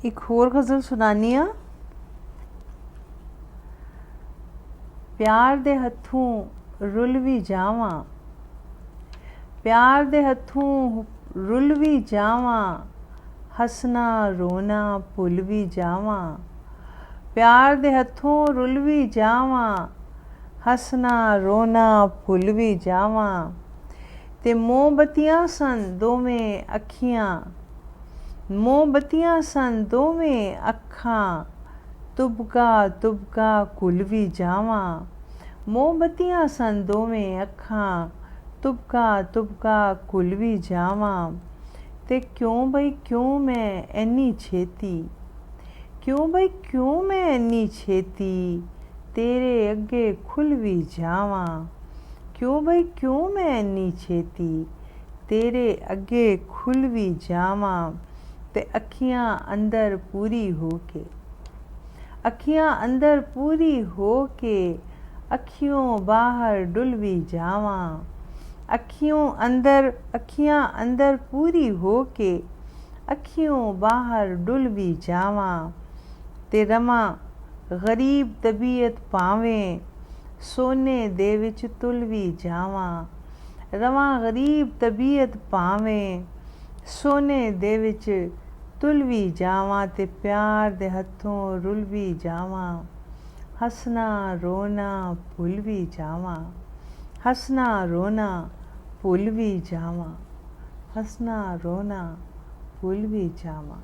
एक होर गज़ल सुनानी आ। प्यार दे हत्थों रुल भी जावां, प्यार दे हत्थों रुल भी जावां, हसना रोना भुल भी जावां। प्यार दे हत्थों रुल भी जावां, हसना रोना भुल भी जावां। ते मोमबत्तियां सन दोवें अखियां, मोमबत्तियां सन दोवें अखां, तुबका तुबका घुल भी जावां। मोमबत्तियां सन दोवें अखां, तुबका तुबका घुल भी जावां। ते क्यों बई क्यों मैं ऐनी छेती, क्यों बई क्यों मैं ऐनी छेती, तेरे अगे खुल भी जावां। क्यों बई क्यों मैं ऐनी छेती, तेरे अगे खुल भी जावां। ते अखियां अंदर पूरी हो के, अखियां अंदर पूरी हो के, अखियों बाहर डुल भी जावां। अखियां अंदर पूरी हो के, अखियों बाहर डुल भी जावां। ते रवां गरीब तबीयत पावें, सोने दे विच तुल भी जावां। रवां गरीब तबीयत पावें, सोने दे विच तुल भी जावां। ते प्यार दे हत्थों रुल भी जावां, हसना रोना भुल भी जावां। हसना रोना भुल भी जावां, हसना रोना भुल भी जावां।